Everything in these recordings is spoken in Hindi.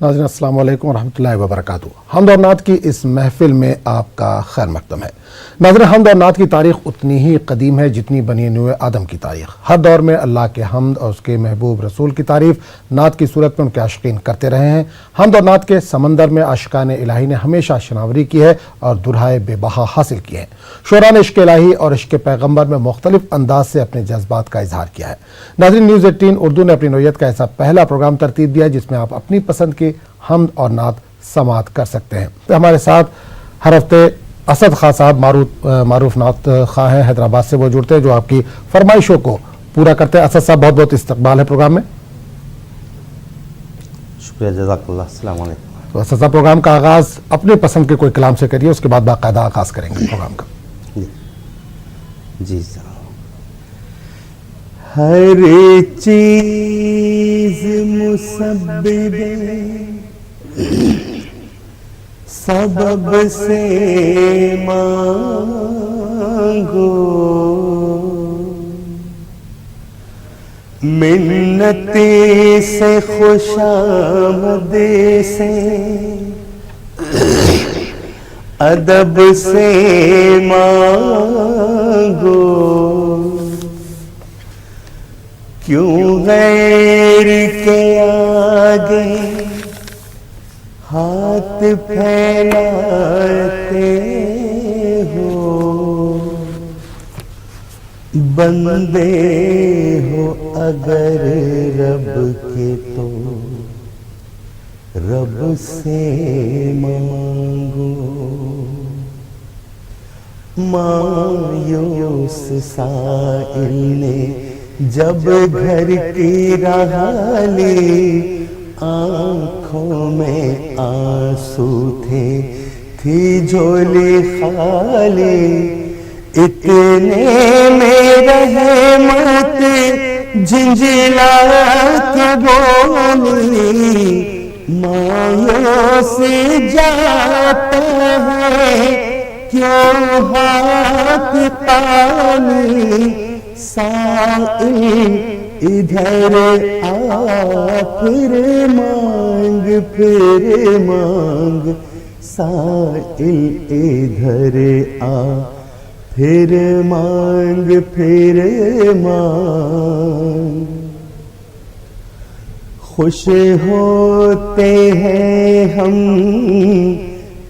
नाज़रीन अस्सलाम वालेकुम रहमतुल्लाहि व बरकातुहू। हम्द और नात की इस महफिल में आपका खैर मकदम है। नाज़रीन, हम्द और नात की तारीख़ उतनी ही कदीम है जितनी बनी नूए आदम की तारीख़। हर दौर में अल्लाह के हम्द और उसके महबूब रसूल की तारीफ़ नात की सूरत में उनके आशिकीन करते रहे हैं। हम्द और नात के समंदर में आशिकान इलाही ने हमेशा शनावरी की है और दुल्हाए बेबहा हासिल किए हैं। शोरा ने इश्क इलाही और इश्क पैगम्बर में मुख्तलिफ अंदाज से अपने जज्बात का इजहार किया है। नाज़रीन, न्यूज़ 18 उर्दू ने अपनी नौयत का ऐसा पहला प्रोग्राम तरतीब दिया है जिसमें आप अपनी पसंद की हम्द और नात समात कर सकते हैं। तो हमारे साथ हर हफ्ते असद खां साहब मारूफ नात खां हैं, हैदराबाद से वो जुड़ते हैं जो आपकी फरमाइशों को पूरा करते हैं। असद साहब, बहुत बहुत इस्तकबाल है प्रोग्राम में। शुक्रिया, जज़ाकल्लाह। अस्सलाम वालेकुम। तो असद साहब, प्रोग्राम का आगाज़ अपनी पसंद के कोई कलाम से करिए, उसके बाद बाकायदा आगाज़ करेंगे प्रोग्राम का। जी साहब। हर चीज मुसब्बिब सबब से मांगो, मिन्नते से खुशामद से अदब से मांगो। क्यों गैर के आगे हाथ फैलाते हो, बंदे हो अगर रब के तो रब से मांगो। मायूस साइल ने जब घर की राह ली, आंखों में आंसू थे, थी झोली खाली। इतने में रहमत झिंझिला के बोली, मायूस जाता है क्यों हाथ ताली। साइल इधर आ फिर मांग, साइल इधर आ फिर मांग। खुश होते हैं हम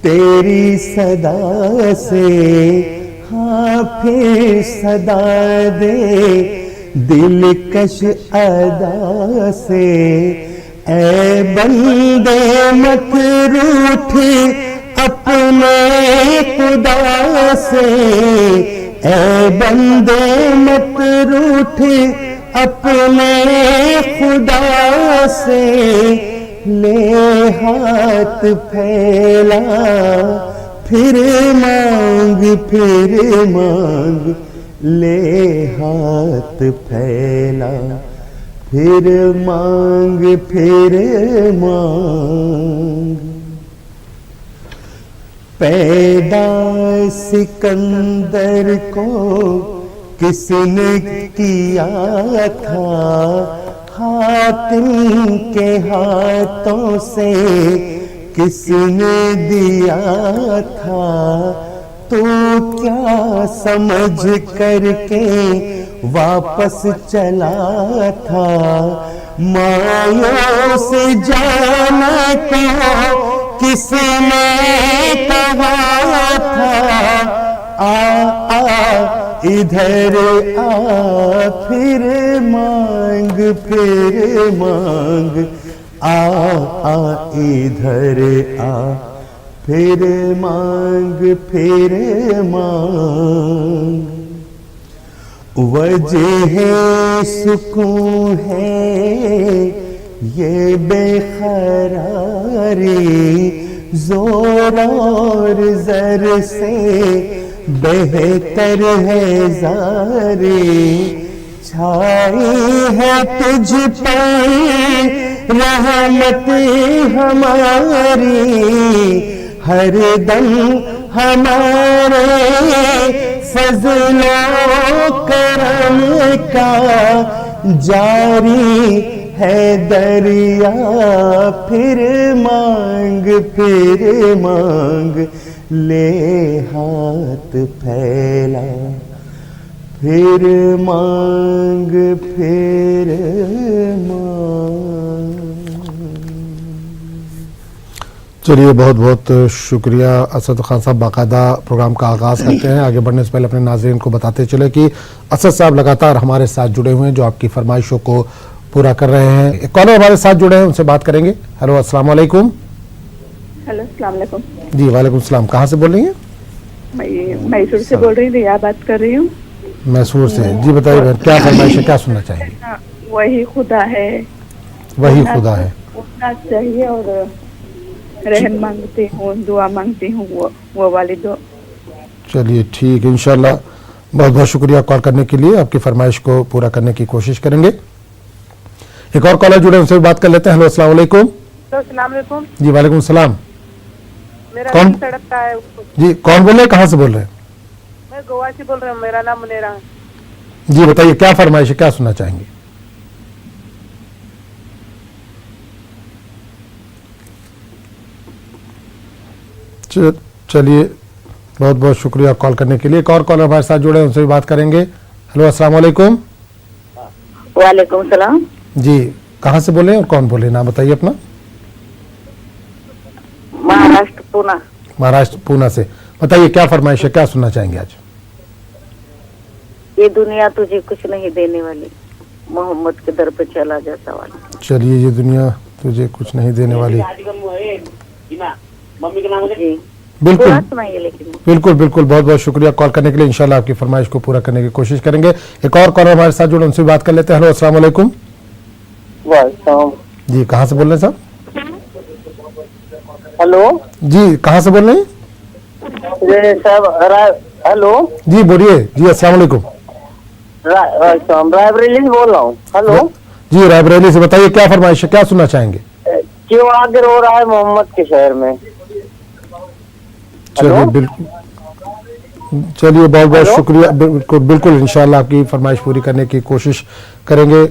तेरी सदा से, हाँ फिर सदा दे दिलकश अदा से। ऐ बंदे मत रूठ अपने खुदा से, ऐ बंदे मत रूठ अपने खुदा से। ले हाथ फैला फिर मांग, ले हाथ फैला फिर मांग। पैदा सिकंदर को किसने किया था, हातिम के हाथों से किसने दिया था। तो क्या समझ करके वापस चला था, मायूस जाना को किसने कहा था। आ इधर आ फिर मांग, आ इधर आ फिर मांग। वजह सुकून है ये बेखरारी, जोर और जर से बेहतर है जारी। छाई है तुझ पर रहमत हमारी, हर दम हमारे फजलो करम का जारी है दरिया फिर मांग ले हाथ फैला, फिर मांग। चलिए, बहुत बहुत शुक्रिया असद खान साहब। बाकायदा प्रोग्राम का आगाज़ करते हैं। आगे बढ़ने से पहले अपने नाज़रीन को बताते चले कि असद साहब लगातार हमारे साथ जुड़े हुए हैं, जो आपकी फरमाइशों को पूरा कर रहे हैं। एक कॉलर हमारे साथ जुड़े हैं, उनसे बात करेंगे। हेलो, अस्सलाम वालेकुम। हेलो, अस्सलाम वालेकुम। जी वालेकुम सलाम। कहाँ से बोल रही हैं? मैं मैसूर से बोल रही हूँ, रिया बात कर रही हूँ। मैसूर से। जी बताइए बहन, क्या फरमाइश है, क्या सुनना चाहेंगे? हाँ, वही खुदा है, वही खुदा है, उतना चाहिए और रहम मांगती हूँ, दुआ मांगती हूँ, वो वाली दो। चलिए ठीक है, इंशाल्लाह। बहुत बहुत शुक्रिया कॉल करने के लिए। आपकी फरमाइश को पूरा करने की कोशिश करेंगे। एक और कॉलर जुड़े, उनसे भी बात कर लेते हैं। हेलो, अस्सलाम वालेकुम। अस्सलाम वालेकुम। जी वालेकुम सलाम। मेरा कौन? नाम सड़क का है। जी कौन बोल रहे हैं, कहाँ से बोल रहे हैं? मैं गोवा से बोल रहा हूँ, मेरा नाम मुनेरा है। जी बताइए, क्या फरमाइश है, क्या सुनना चाहेंगे? चलिए, बहुत बहुत शुक्रिया कॉल करने के लिए। एक और कॉलर हमारे साथ जुड़े हैं, उनसे भी बात करेंगे। हेलो, अस्सलाम वालेकुम। वालेकुम सलाम। जी, कहाँ से बोले और कौन बोले, नाम बताइए अपना। महाराष्ट्र पूना। महाराष्ट्र पूना से। बताइए क्या फरमाइश है, क्या सुनना चाहेंगे आज? ये दुनिया तुझे कुछ नहीं देने वाली, मोहम्मद के दर पे चला जाता वाला। चलिए, ये दुनिया तुझे कुछ नहीं देने वाली। जी बिल्कुल पूरा सुनाइए लेकिन। बिल्कुल बिल्कुल, बहुत बहुत शुक्रिया कॉल करने के लिए। इंशाल्लाह आपकी फरमाइश को पूरा करने की कोशिश करेंगे। एक और कॉलर हमारे साथ जुड़े, उनसे बात कर लेते हैं। हेलो, अस्सलाम वालेकुम। जी, कहाँ से बोल रहे हैं साहब? हेलो जी, कहाँ से बोल रहे हैं? ये साहब, हेलो जी बोलिए। जी अस्सलाम वालेकुम। रायबरेली से बोल रहा हूँ। हेलो जी, रायबरेली से। बताइए क्या फरमाइश है, क्या सुनना चाहेंगे? क्यों आगे रो रहा है मोहम्मद के शहर में? चलिए बिल्कुल, चलिए बहुत बहुत शुक्रिया। बिल्कुल बिल्कुल, इंशाल्लाह आपकी फरमाइश पूरी करने की कोशिश करेंगे।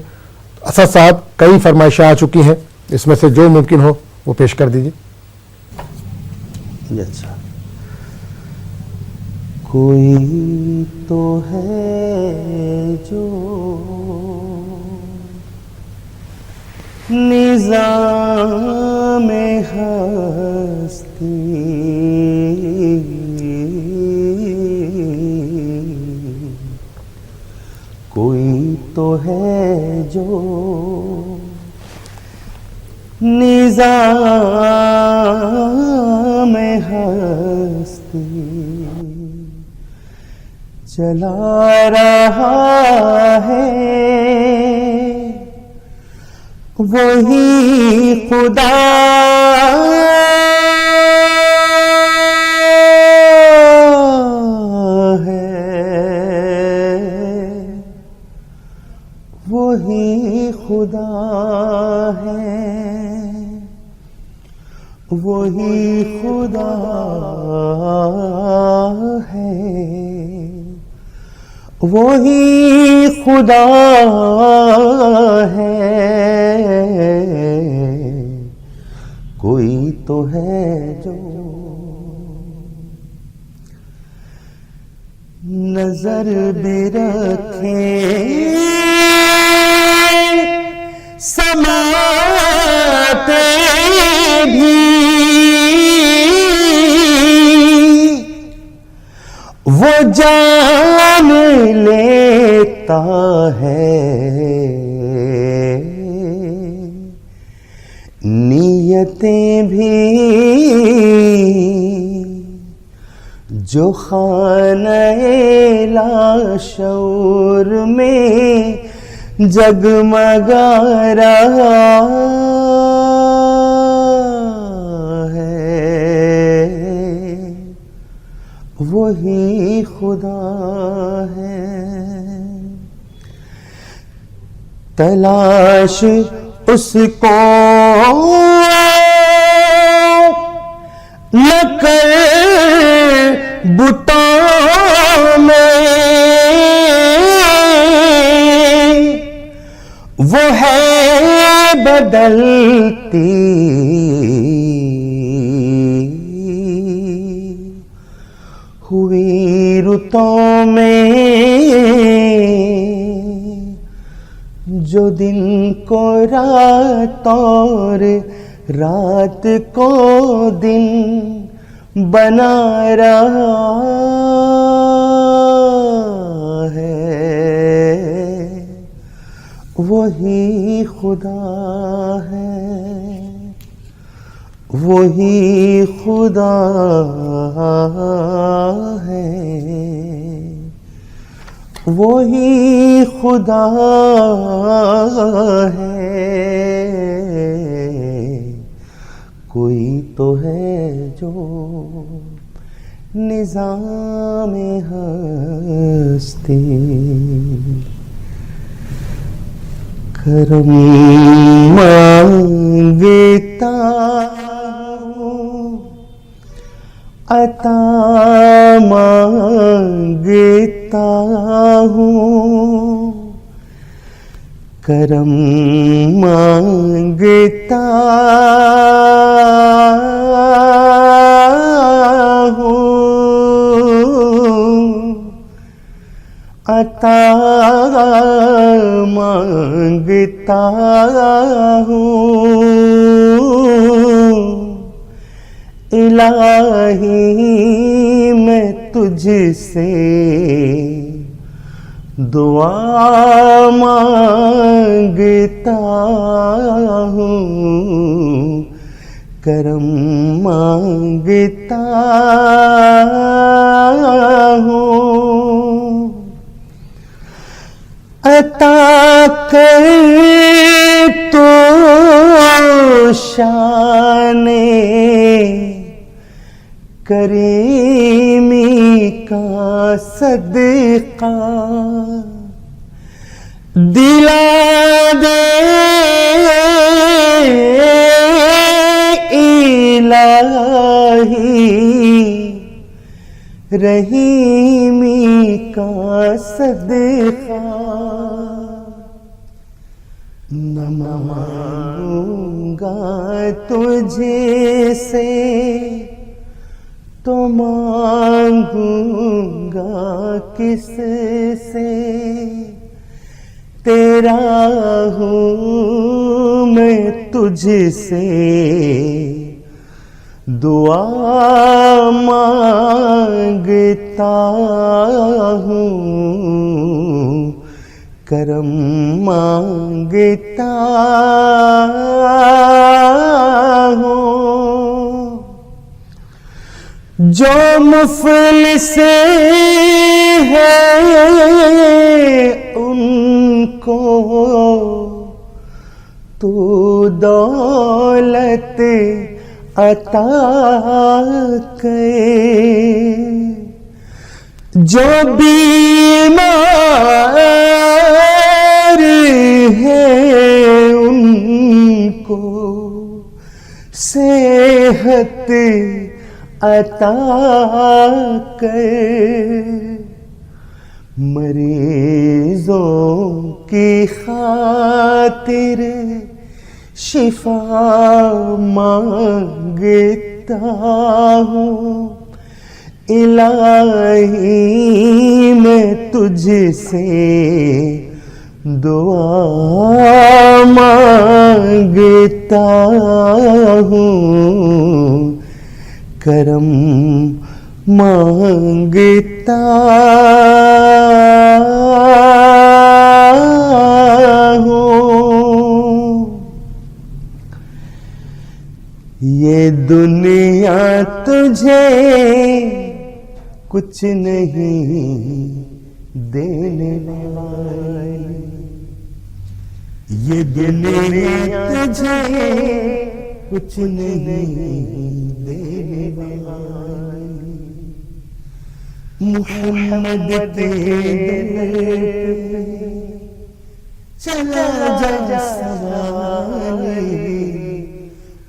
असद साहब, कई फरमाइशें आ चुकी हैं, इसमें से जो मुमकिन हो वो पेश कर दीजिए। अच्छा। कोई तो है जो निज़ाम हस्ती, कोई तो है जो निज़ाम हस्ती चला रहा है, वही खुदा है, वही खुदा है, वही खुदा है, वही खुदा है, कोई तो है जो नजर भी रखे समाते भी, वो जान लेता है नियतें भी, जो खाने लाशौर में जगमगा रहा है, वही खुदा है। तलाश उसको न कर बुतों में, वो है बदलती हुई रुतों में, जो दिन को रात और रात को दिन बना रहा है, वही खुदा है, वही खुदा है, वही खुदा है। कोई तो है जो निज़ाम-ए हस्ती करम मांगता हूँ, अता मांगता हूँ, करम मांगता हूँ, अता मांगता हूँ। इलाही मैं तुझसे दुआ मांगता हूँ, करम मांगता हूँ। अता कर तो शाने करीमी का सदका दिला दे इलाही, रहीमी का सदका न मांगूंगा तुझे से तो मांगूंगा किस से, तेरा हूँ मैं तुझसे दुआ मांगता हूँ, करम मांगता हूँ। जो मुफलिस है उनको तू दौलत अता करे, जो बीमार है उनको सेहत अता कर, मरीजों की खातिर शिफा मांगता हूँ, इलाही मैं तुझसे दुआ मांगता हूँ, करम मांगता हूँ। ये दुनिया तुझे कुछ नहीं देने वाली, ये दुनिया तुझे कुछ नहीं देने वाली। मुहम्मद तेरे चला जा सवाले,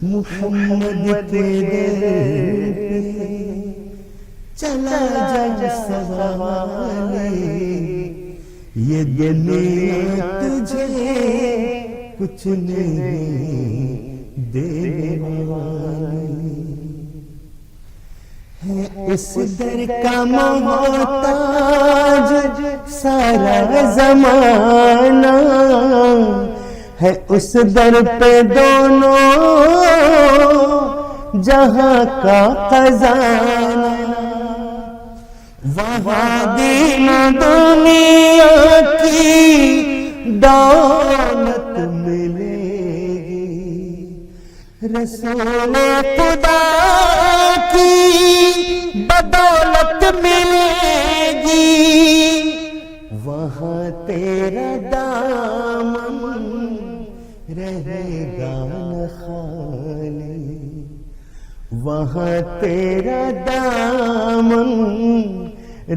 मुहम्मद तेरे चला जा सवाले, ये दुनिया तुझे कुछ नहीं देने वाली है इस दर का मोहताज सारा जमाना है उस दर पे दोनों जहां का खजाना वहां दीन दुनिया की दौलत मिलेगी रसूल खुदा की बदौलत मिलेगी वहां तेरा दामन रहेगा न खाली वहां तेरा दामन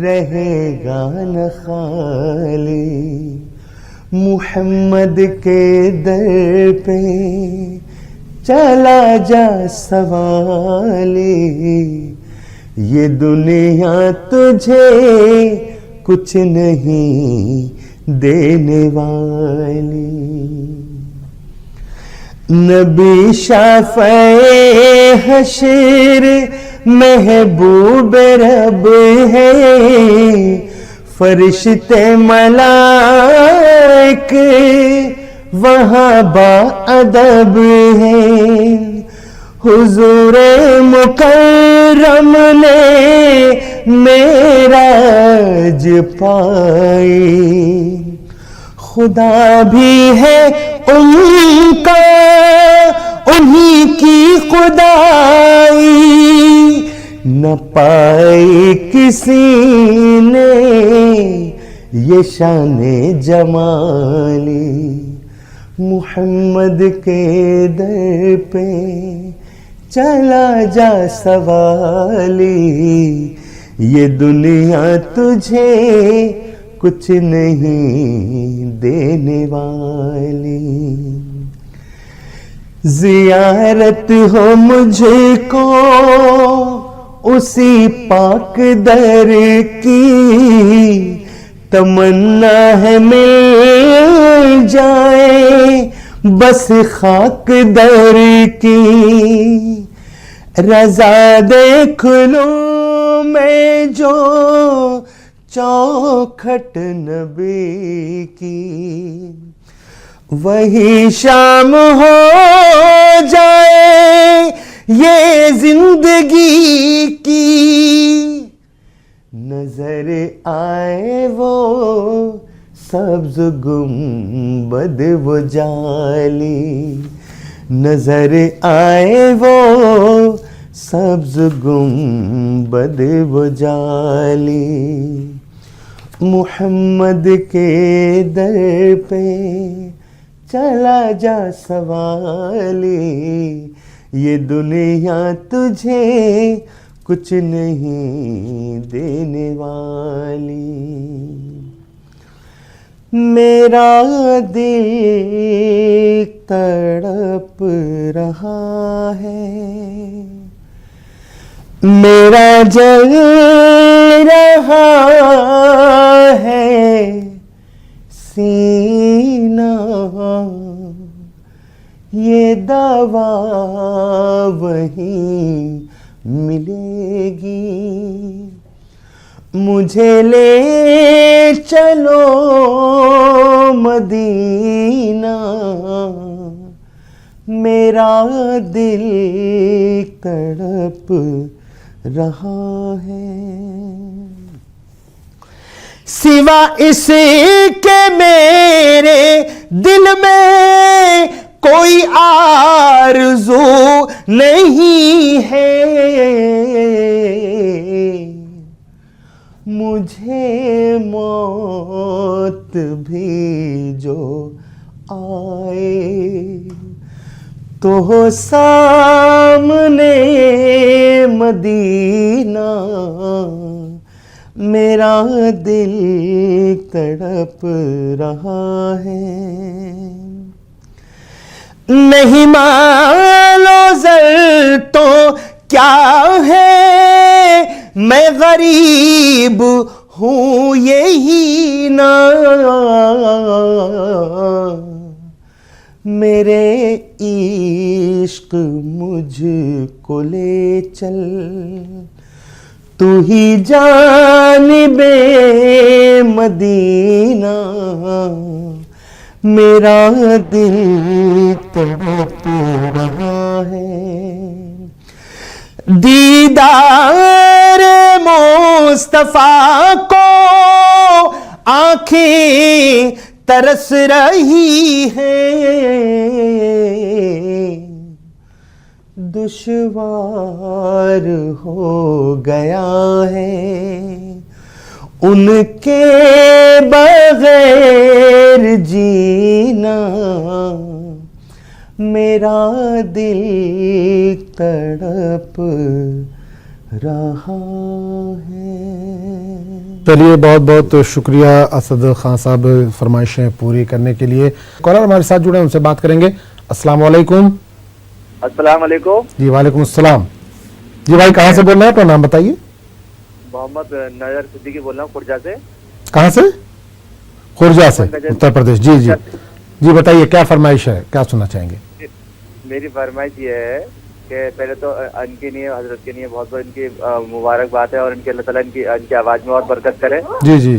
रहेगा न खाली मुहम्मद के दर पे चला जा सवाली ये दुनिया तुझे कुछ नहीं देने वाली नबी शाफ़े हशर महबूब रब है फरिश्ते मलाइक वहाँ बाअदब है हुजूर मुकर्रम ने मेराज पाई खुदा भी है उनका उन्हीं की खुदाई न पाई किसी ने ये शाने जमाली मुहम्मद के दर पे चला जा सवाली ये दुनिया तुझे कुछ नहीं देने वाली जियारत हो मुझको उसी पाक दर की तमन्ना है मिल जाए बस खाक दर की रजा देख लूं मैं जो चौखट नबी की वही शाम हो जाए ये जिंदगी की नजर आए वो सब्ज गुंबद वो जाली नजर आए वो सब्ज गुंबद वो जाली मुहम्मद के दर पे चला जा सवाली ये दुनिया तुझे कुछ नहीं देने वाली मेरा दिल तड़प रहा है मेरा जल रहा है सीना ये दवा वहीं मिलेगी मुझे ले चलो मदीना मेरा दिल तड़प रहा है सिवा इसके मेरे दिल में कोई आरज़ू नहीं है मुझे मौत भी जो आए तो सामने मदीना मेरा दिल तड़प रहा है नहीं मालो ज़र तो क्या है मैं गरीब हूँ यही ना मेरे इश्क मुझको ले चल, तू ही जानिबे मदीना, मेरा दिल तड़प रहा है। दीदार मुस्तफा को आंखें तरस रही हैं, दुश्वार हो गया है उनके बगैर जीना, मेरा दिल तड़प रहा है। चलिए, बहुत बहुत शुक्रिया असद खान साहब फरमाइशें पूरी करने के लिए। कॉलर हमारे साथ जुड़े, उनसे बात करेंगे। अस्सलाम वालेकुम। अस्सलाम वालेकुम। जी वालेकुम अस्सलाम। जी भाई, कहाँ से बोल रहे हैं, अपना नाम बताइए। मोहम्मद नजर सिद्दीकी बोल रहा हूँ खुर्जा से। कहाँ से? खुर्जा से, उत्तर प्रदेश। जी जी जी, बताइए क्या फरमाइश है, क्या सुनना चाहेंगे? मेरी फरमाइश ये है कि पहले तो इनके लिए, हजरत के लिए बहुत बहुत इनकी मुबारकबाद है, और इनके अल्लाह ताला इनकी आवाज़ में और बरकत करे। जी जी,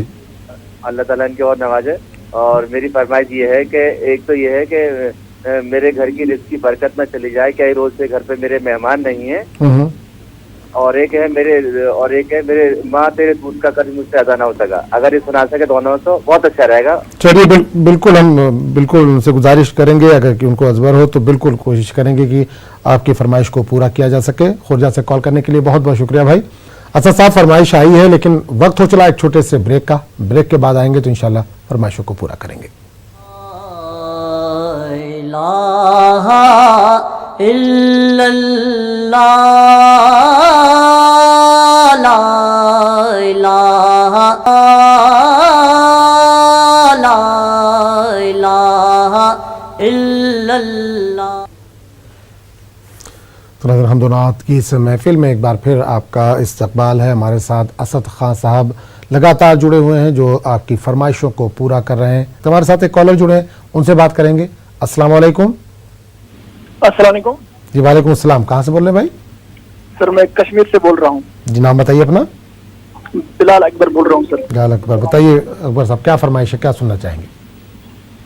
अल्लाह ताला इनके और नवाजे। और मेरी फरमाइश ये है कि एक तो ये है कि मेरे घर की रिज़्क़ की बरकत में चली जाए, कई रोज से घर पे मेरे मेहमान नहीं है, और एक है मेरे माँ तेरे दूध का कर्ज मुझसे अदा ना हो सका। अगर ये सुना सके दोनों तो बहुत अच्छा रहेगा। चलिए, बिल्कुल हम बिल्कुल उनसे गुजारिश करेंगे, अगर कि उनको अजबर हो तो बिल्कुल कोशिश करेंगे कि आपकी फरमाइश को पूरा किया जा सके। खुर्जा से कॉल करने के लिए बहुत बहुत शुक्रिया भाई। अच्छा साहब, फरमाइश आई है लेकिन वक्त हो चला एक छोटे से ब्रेक का। ब्रेक के बाद आएंगे तो इंशाल्लाह फरमाइशों को पूरा करेंगे। तो नाज़रीन, हमदोनात की इस महफिल में एक बार फिर आपका इस्तकबाल है। हमारे साथ असद खान साहब लगातार जुड़े हुए हैं जो आपकी फरमाइशों को पूरा कर रहे हैं। तो हमारे साथ एक कॉलर जुड़े हैं, उनसे बात करेंगे। अस्सलाम वालेकुम। अस्सलाम वालेकुम। जी वालेकुम अस्सलाम। कहाँ से बोल रहे हैं भाई? सर मैं कश्मीर से बोल रहा हूँ। जी, नाम बताइए अपना। बिलाल अकबर बोल रहा हूँ सर। बिलाल अकबर, बताइए अकबर साहब, क्या फरमाइश है, क्या सुनना चाहेंगे?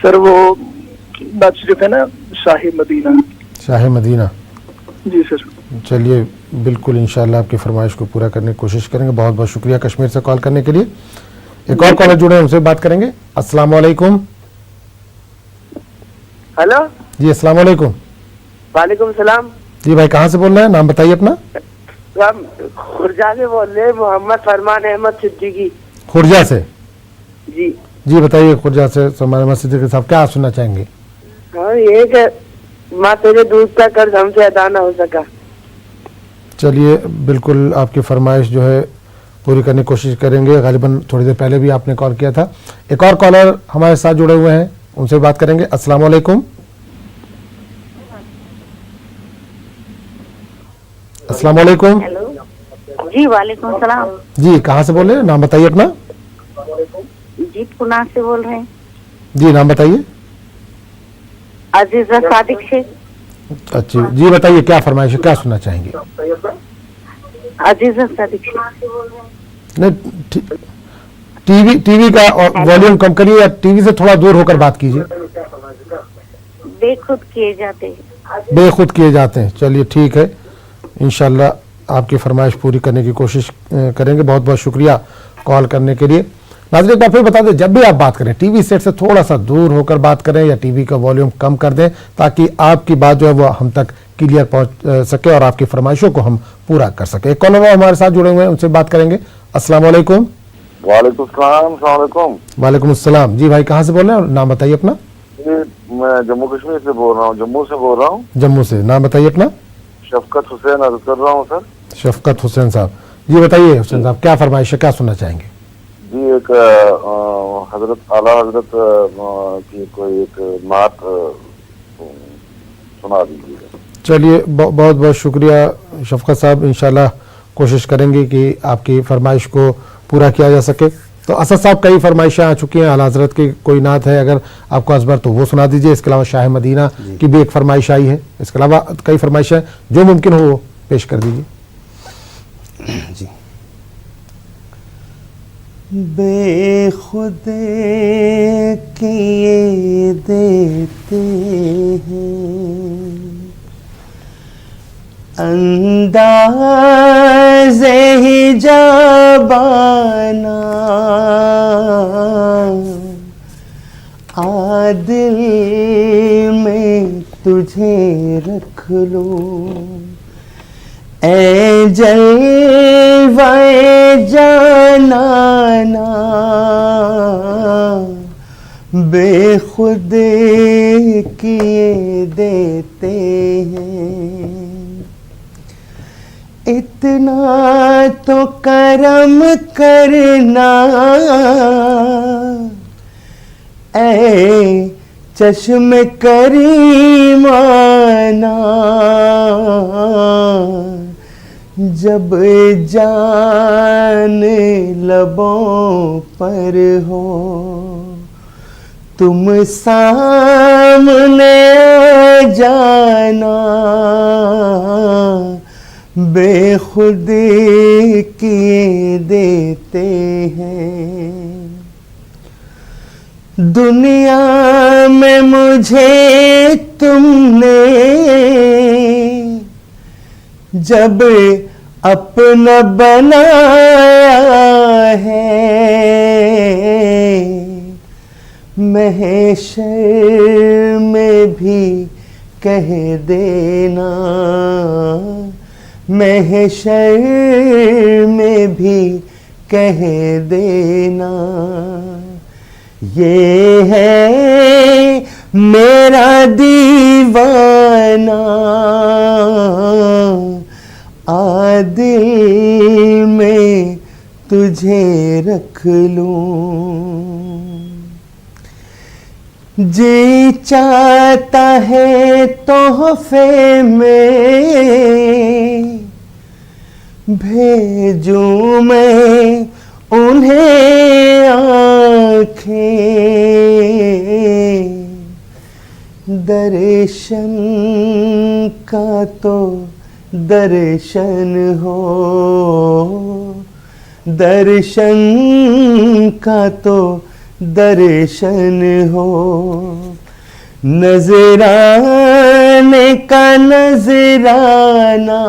सर वो बात सिर्फ है ना, शाही मदीना। शाही मदीना, जी सर। चलिए बिल्कुल इंशाल्लाह आपकी फरमाइश को पूरा करने की कोशिश करेंगे। बहुत बहुत शुक्रिया कश्मीर से कॉल करने के लिए। एक और कॉलर जुड़े हैं, उनसे बात करेंगे। अस्सलाम वालेकुम। हेलो जी अस्सलाम वालेकुम। वालेकुम सलाम। जी भाई, कहाँ से बोल रहे हैं, नाम बताइए अपना। हम खुर्जा से बोल रहे हैं, मोहम्मद फरमान अहमद सिद्दीकी। खुर्जा से? जी जी बताइए, खुर्जा से फरमान अहमद सिद्दीकी साहब, क्या सुनना चाहेंगे? हाँ, ये कि माँ तेरे दूध का कर्ज हमसे अदा ना हो सका। चलिए बिल्कुल आपकी फरमाइश जो है पूरी करने की कोशिश करेंगे। गालिबन थोड़ी देर पहले भी आपने कॉल किया था। एक और कॉलर हमारे साथ जुड़े हुए हैं, उनसे बात करेंगे। अस्सलाम वालेकुम। अस्सलाम वालेकुम। हेलो जी, वालेकुम सलाम। जी, कहाँ से बोल रहे हैं, नाम बताइए अपना। जी, पुणे से बोल रहे हैं। जी, नाम बताइए। अजीजा सादिक शेख। अच्छा जी, बताइए क्या फरमाइश है, क्या सुनना चाहेंगे? अजीजा सादिक शेख। नहीं, टीवी का वॉल्यूम कम करिए, या टीवी से थोड़ा दूर होकर बात कीजिए। बेखुद किए जाते हैं। बेखुद किए जाते हैं। चलिए ठीक है, इंशाल्लाह आपकी फरमाइश पूरी करने की कोशिश करेंगे। बहुत बहुत शुक्रिया कॉल करने के लिए। नाज़रीन, एक बार फिर बता दें, जब भी आप बात करें टीवी सेट से थोड़ा सा दूर होकर बात करें या टीवी का वॉल्यूम कम कर दें, ताकि आपकी बात जो है वो हम तक क्लियर पहुंच सके और आपकी फरमाइशों को हम पूरा कर सके। एक कॉलर हमारे साथ जुड़े हुए हैं, उनसे बात करेंगे। अस्सलाम वालेकुम। वालेकुम सलाम। वालेकुम अस्सलाम। जी भाई, कहाँ से बोल रहे हैं, नाम बताइए अपना। मैं जम्मू कश्मीर से बोल रहा हूँ, जम्मू से बोल रहा हूँ। जम्मू से, नाम बताइए अपना। शफकत हुसैन अर्ज कर रहा हूँ सर। शफकत हुसैन साहब, जी बताइए हुसैन साहब, क्या फरमाइश है, क्या सुनना चाहेंगे? जी, एक हजरत आला हजरत की कोई एक नात सुना दीजिए। चलिए बहुत बहुत शुक्रिया शफकत साहब, इंशाल्लाह कोशिश करेंगे कि आपकी फरमाइश को पूरा किया जा सके। तो असद साहब कई फरमाइशें आ चुकी हैं, आला हज़रत की कोई नात है अगर आपको असबर तो वो सुना दीजिए। इसके अलावा शाह मदीना की भी एक फरमाइश आई है, इसके अलावा कई फरमाइशें जो मुमकिन हो वो पेश कर दीजिए जी। बेखुदे किए देते हैं अंदाज़े हिजाबाना, आदिल में तुझे रख लूं ऐ जलवाए जानाना, बेखुदे किए देते हैं। इतना तो करम करना ऐ चश्मे करीमाना, जब जान लबों पर हो तुम सामने आ जाना, बेखुदी किए देते हैं। दुनिया में मुझे तुमने जब अपना बनाया है, महशर में भी कह देना, महशर में भी कह देना, ये है मेरा दीवाना, आदिल में तुझे रख लूं। जी चाहता है तोहफे में भेजूं मैं उन्हें आँखें, दर्शन का तो दर्शन हो, दर्शन का तो दर्शन हो, नजराने का नजराना,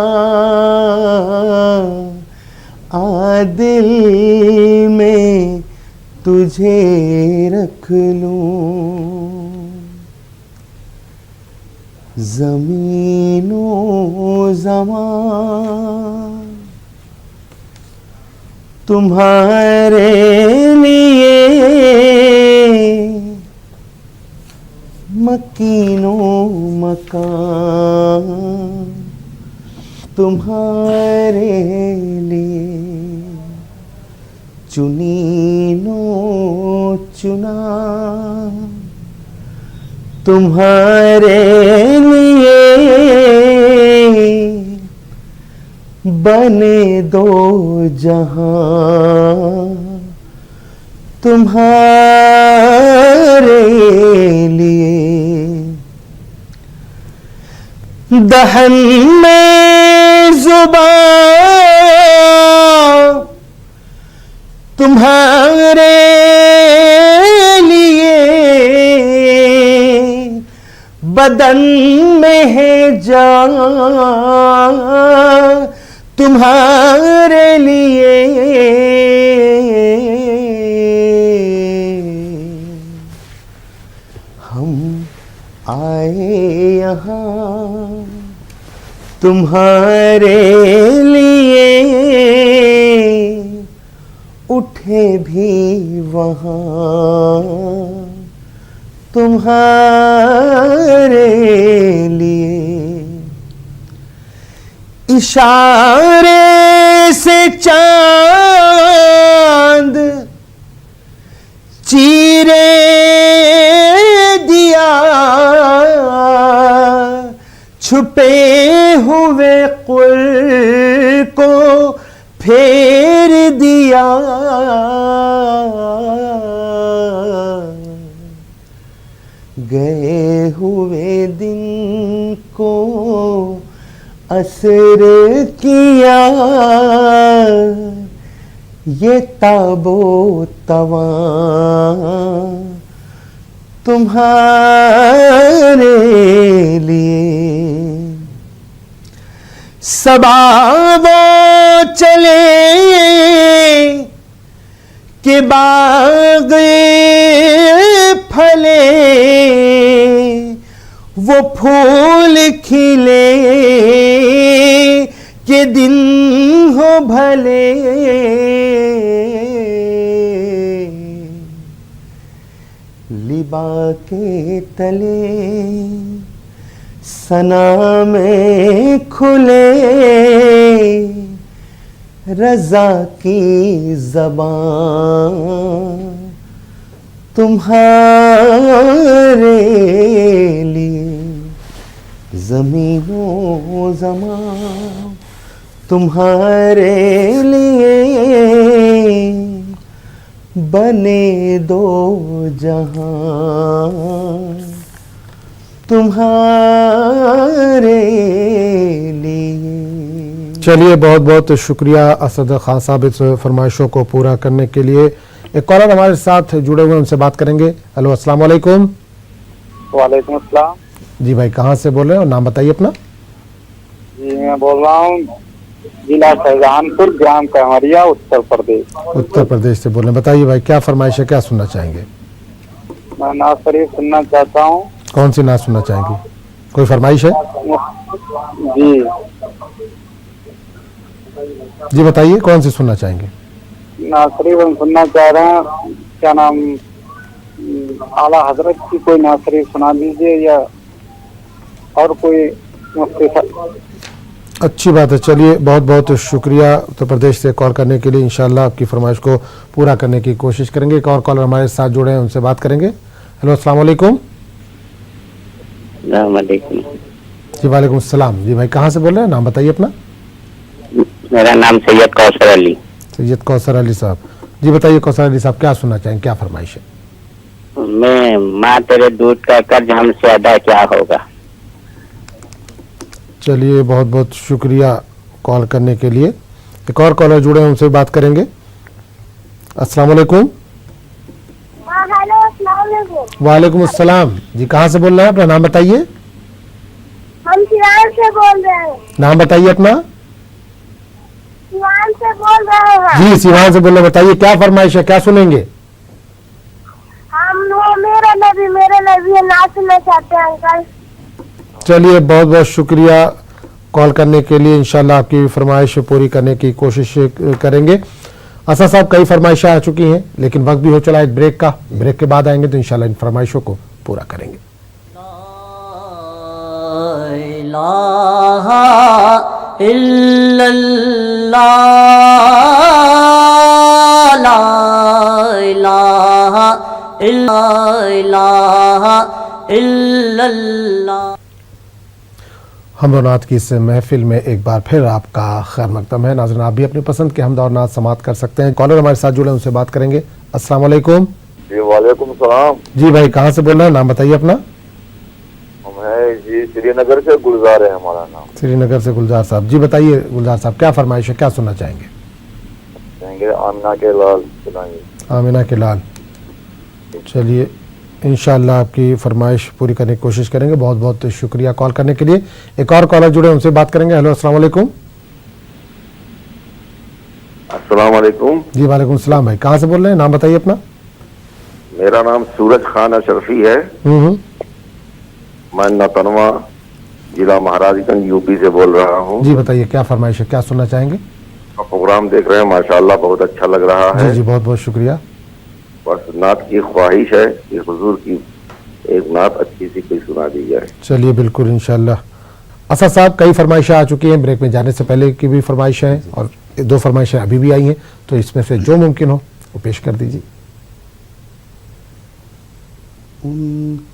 आदिल में तुझे रख लूं। ज़मीनो ज़मान तुम्हारे लिए, मकीनो मकान तुम्हारे लिए, चुनीनो चुना तुम्हारे लिए, बने दो जहां तुम्हारे लिए, दहन में ज़ुबान तुम्हारे लिए, बदन में है जान तुम्हारे लिए, हम आए यहाँ तुम्हारे लिए, उठे भी वहाँ तुम्हारे लिए, इशारे से चांद चीरे दिया, छुपे हुए कुल को फेर दिया, गए हुए दिन को असर किया ये ताबो तवा तुम्हारे लिए। सबा वो चले कि बाग फले वो फूल खिले कि दिन हो भले। लिबा के तले सना में खुले रज़ा की ज़बान तुम्हारे लिए। ज़मीनो ज़मान तुम्हारे लिए बने दो जहां तुम्हारे लिए। चलिए, बहुत बहुत शुक्रिया असद खान साहब इस फरमाइशों को पूरा करने के लिए। एक कॉलर हमारे साथ जुड़े हुए, उनसे बात करेंगे। हेलो, अस्सलाम वालेकुम। वालेकुम अस्सलाम। जी भाई, कहाँ से बोल रहे हैं और नाम बताइए अपना। जी मैं बोल रहा हूँ जिला शाहजहानपुर, ग्राम कहमरिया, उत्तर प्रदेश। उत्तर प्रदेश से बोल रहे हैं। बताइए भाई, क्या फरमाइश है, क्या सुनना चाहेंगे? मैं नाज शरीफ सुनना चाहता हूँ। कौन सी नाज सुनना चाहेंगे? कोई फरमाइश है? जी जी बताइए, कौन सी सुनना चाहेंगे? नाज शरीफ हम सुनना चाह रहे हैं। क्या नाम, आला हजरत की कोई नाज शरीफ सुना दीजिए या और कोई मुफ्ती साहब। अच्छी बात है। चलिए, बहुत बहुत शुक्रिया उत्तर प्रदेश से कॉल करने के लिए। इंशाल्लाह आपकी फरमाइश को पूरा करने की कोशिश करेंगे। एक और कॉलर हमारे साथ जुड़े हैं, उनसे बात करेंगे। हेलो, अस्सलाम वालेकुम। जी वालेकुम सलाम। जी भाई, कहाँ से बोल रहे हैं? नाम बताइए अपना। मेरा नाम सैयद कौसर अली। सैयद कौसर अली साहब, जी बताइए कौसर अली साहब, क्या सुनना चाहेंगे, क्या फरमाइश है? मैं माँ तेरे दूध का कर्ज हमसे अदा क्या होगा। चलिए, बहुत बहुत शुक्रिया कॉल करने के लिए। एक और कॉलर जुड़े हैं, उनसे बात करेंगे। अस्सलाम वालेकुम। वालेकुम अस्सलाम। जी कहाँ से बोल रहे हैं? अपना नाम बताइए। हम सिवान से बोल रहे हैं। नाम बताइए अपना। सिवान से बोल रहे हैं। जी सिवान से बोल रहे हैं। बताइए क्या फरमाइश है, क्या सुनेंगे? हम मेरे नबी ना सुनना चाहते हैं अंकल। चलिए, बहुत बहुत शुक्रिया कॉल करने के लिए। इंशाल्लाह आपकी फरमाइश पूरी करने की कोशिश करेंगे। असद साहब, कई फरमाइशें आ चुकी हैं, लेकिन वक्त भी हो चला एक ब्रेक का। ब्रेक के बाद आएंगे तो इंशाल्लाह इन फरमाइशों को पूरा करेंगे। हमद और नात की इस महफिल में एक बार फिर आपका खैर मकदम है। नाज़रीन, आप भी अपनी पसंद के हमद और नात समात कर सकते हैं। कॉलर हमारे साथ जुड़े, उनसे बात करेंगे। अस्सलाम वालेकुम। जी वालेकुम सलाम। जी भाई, कहाँ से बोल रहे हैं? नाम बताइए अपना। हम है जी श्रीनगर से, गुलजार है हमारा नाम। श्रीनगर से गुलजार साहब, जी बताइए गुलजार साहब, क्या फरमाइश है, क्या सुनना चाहेंगे? आमिना के लाल सुनाइए। आमिना के लाल। चलिए, इंशाल्लाह आपकी फरमाइश पूरी करने की कोशिश करेंगे। बहुत बहुत शुक्रिया कॉल करने के लिए। एक और कॉलर जुड़े, उनसे बात करेंगे। हेलो, अस्सलाम वालेकुम। अस्सलाम वालेकुम। जी वालेकुम सलाम। भाई कहाँ से बोल रहे हैं? नाम बताइए अपना। मेरा नाम सूरज खान अशरफी है। मैं नतनवा जिला महाराजगंज यूपी से बोल रहा हूँ। जी बताइए क्या फरमाइश है, क्या सुनना चाहेंगे? प्रोग्राम देख रहे हैं, माशाल्लाह बहुत अच्छा लग रहा है। जी बहुत बहुत शुक्रिया। बस नात की ख्वाहिश है कि हुजूर की एक नात अच्छी सी कोई सुना दी जाए। चलिए बिल्कुल इंशाल्लाह। असद साहब, कई फरमाइशें आ चुकी हैं, ब्रेक में जाने से पहले की भी फरमाइशें हैं और 2 फरमाइशें अभी भी आई हैं, तो इसमें से जो मुमकिन हो वो पेश कर दीजिए। उनकी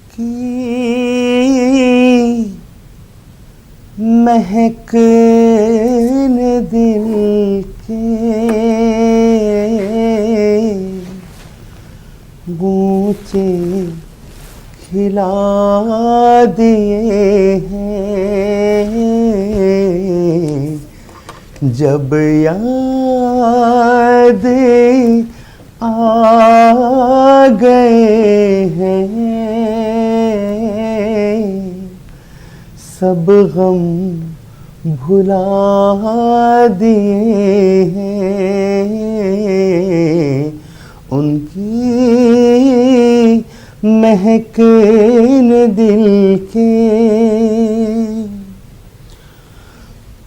महकने दिल के गूंचे खिला दिए हैं, जब याद आ गए हैं, सब गम भुला दिए हैं, उनकी महक ने दिल के,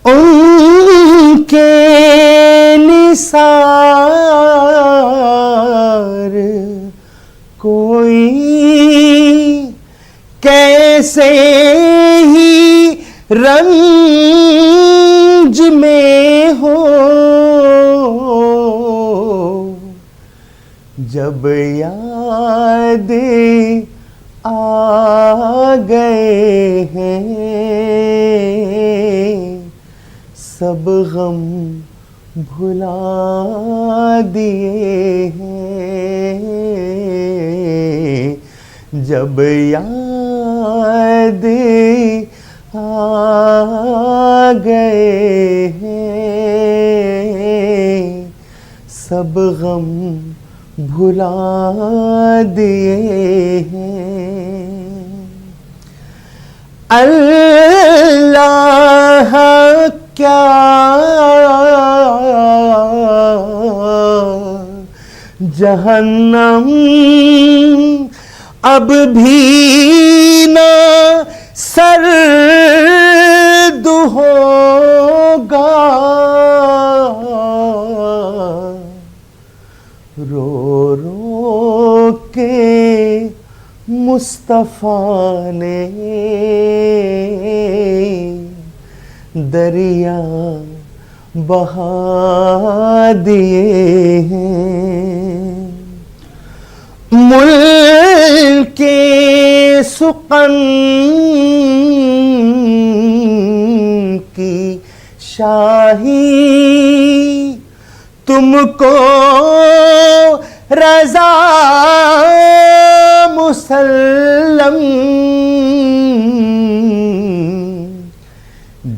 उनके निसार कोई कैसे ही रंज में हो, जब याद आ गए हैं, सब गम भुला दिए हैं, जब याद आ गए हैं, सब गम भुला दिए हैं। अल्लाह क्या जहन्नम अब भी न सर्द होगा, रो रो के मुस्तफा ने दरिया बहा दिए हैं, मुल्के सुकन की शाही तुमको रज़ा मुसल्लम,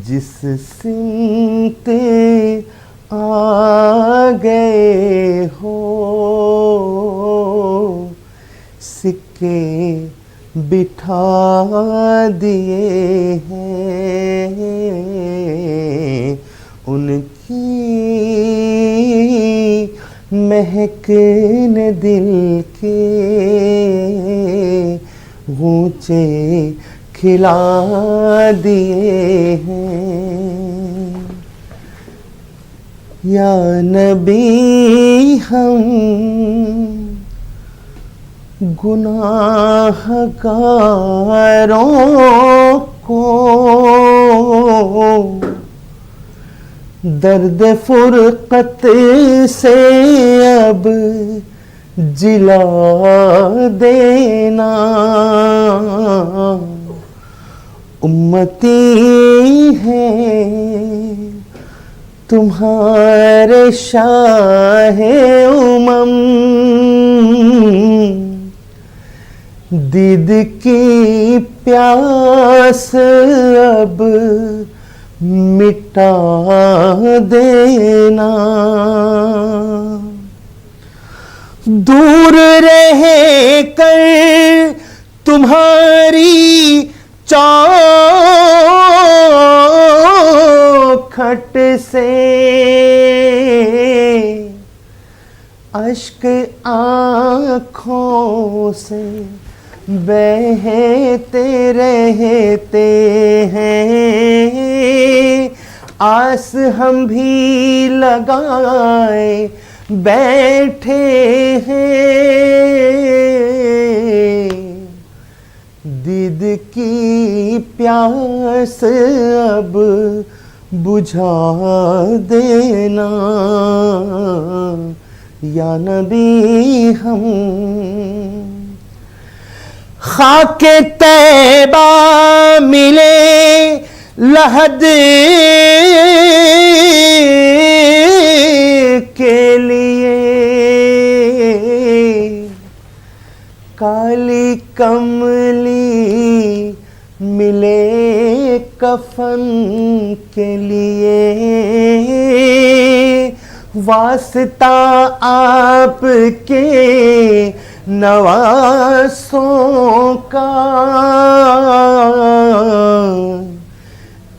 जिस सिमते आ गए हो, सिक्के बिठा दिए हैं, उनकी महक ने दिल के गूंचे खिला दिए हैं। या नबी हम गुनाहगारों को दर्द फुरकत से अब जिला देना, उम्मती हैं तुम्हारे शाहे उमम, दीद की प्यास अब मिटा देना, दूर रह कर तुम्हारी चौखट से अश्क आँखों से बहते रहते हैं, आस हम भी लगाए बैठे हैं, दीद की प्यास अब बुझा देना, या नबी हम खाके तैबा मिले लहद के लिए, काली कमली कफन के लिए वास्ता आपके नवासों का,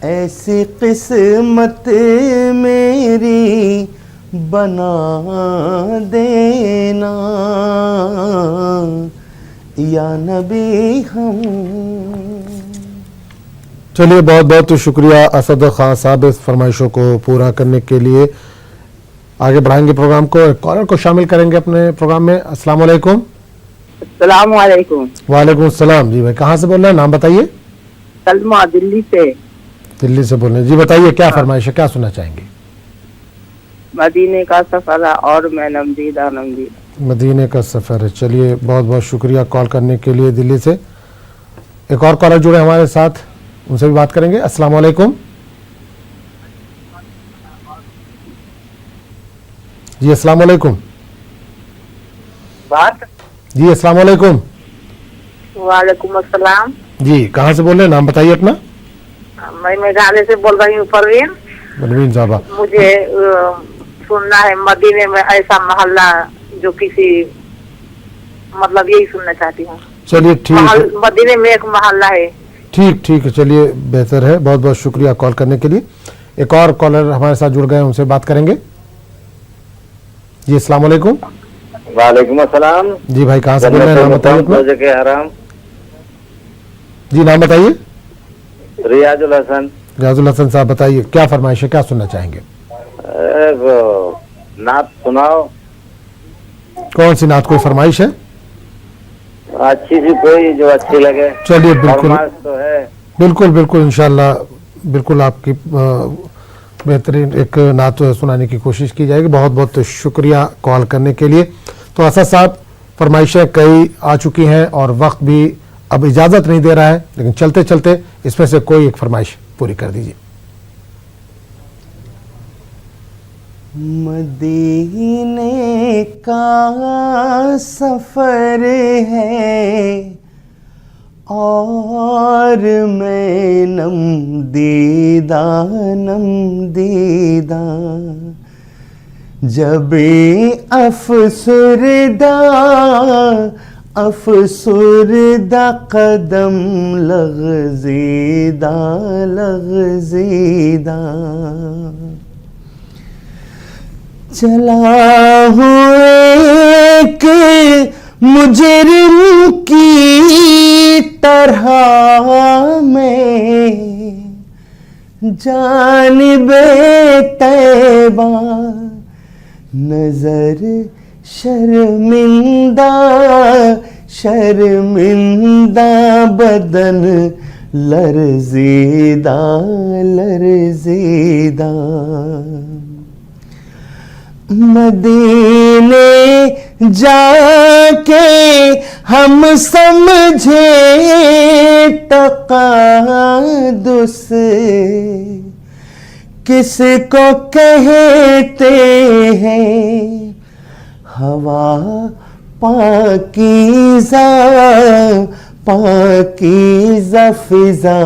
ऐसी किस्मत मेरी बना देना या नबी हम। चलिए, बहुत बहुत शुक्रिया असद खान साहब इस फरमाइशों को पूरा करने के लिए। आगे बढ़ाएंगे प्रोग्राम को, एक कॉलर को शामिल करेंगे अपने प्रोग्राम में। अस्सलाम वालेकुम। अस्सलाम वालेकुम। वालेकुम सलाम। जी भाई, कहाँ से बोल रहे हैं, नाम बताइए। सलमा, दिल्ली से। दिल्ली से बोल रहे हैं जी, बताइए क्या फरमाइश है, क्या सुनना चाहेंगे? मदीने का सफर और मैं नमदीदा नमदीदा। मदीने का सफर है। चलिए, बहुत बहुत शुक्रिया कॉल करने के लिए दिल्ली से। एक और कॉलर जुड़े हमारे साथ, उनसे भी बात करेंगे। अस्सलाम वालेकुम। जी अस्सलाम वालेकुम। बात जी अस्सलाम वालेकुम। वालेकुम अस्सलाम। जी, कहाँ से बोल रहे हैं, नाम बताइए अपना। मैं मेघालय से बोल रही हूँ, परवीन। परवीन साहबा, मुझे सुनना है मदीने में ऐसा मोहल्ला जो किसी, मतलब यही सुनना चाहती हूँ। चलिए ठीक है। मदीने में एक मोहल्ला है। ठीक ठीक है, चलिए बेहतर है। बहुत बहुत शुक्रिया कॉल करने के लिए। एक और कॉलर हमारे साथ जुड़ गए, उनसे बात करेंगे। जी अस्सलाम वालेकुम। वालेकुम अस्सलाम। जी भाई, कहाँ से बोल रहे हैं, नाम बताइए अपना। हराम। जी नाम बताइए। रियाजुल हसन। रियाजुल हसन साहब, बताइए क्या फरमाइश है, क्या सुनना चाहेंगे? नात सुनाओ। कौन सी नात, कोई फरमाइश है? अच्छी सी कोई जो अच्छी लगे। चलिए बिल्कुल, तो है। बिल्कुल बिल्कुल इंशाल्लाह, बिल्कुल आपकी बेहतरीन एक नात सुनाने की कोशिश की जाएगी। बहुत बहुत शुक्रिया कॉल करने के लिए। तो असद साहब, फरमाइशें कई आ चुकी हैं और वक्त भी अब इजाज़त नहीं दे रहा है, लेकिन चलते चलते इसमें से कोई एक फरमाइश पूरी कर दीजिए। मदीने का सफर है और मैं नमदीदा नमदीदा, जब अफसुरदा अफसुरदा कदम लग़ज़ीदा लग़ज़ीदा, चला हूँ एक मुजरिम की तरह में, जानिबे तैबा नजर शर्मिंदा शर्मिंदा, बदन लर्ज़ीदा लर्ज़ीदा, मदीने जाके हम समझे तक़ादुस किसको कहते हैं, हवा पाकीज़ा पाकीज़ा फ़िज़ा,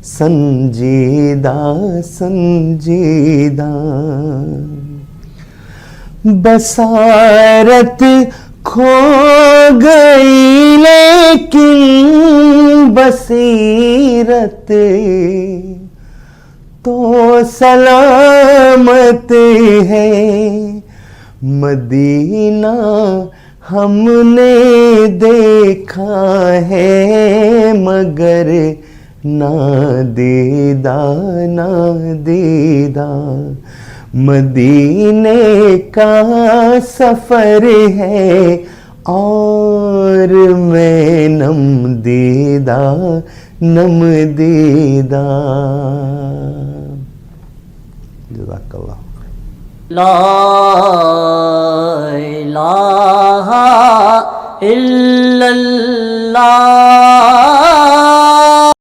संजीदा संजीदा, बसारत खो गई लेकिन बसीरत तो सलामत है, मदीना हमने देखा है मगर ना दीदा ना दीदा, मदीने का सफर है और मैं नमदीदा नमदीदा। जज़ाकल्लाह। ला इलाहा इल्लल्लाह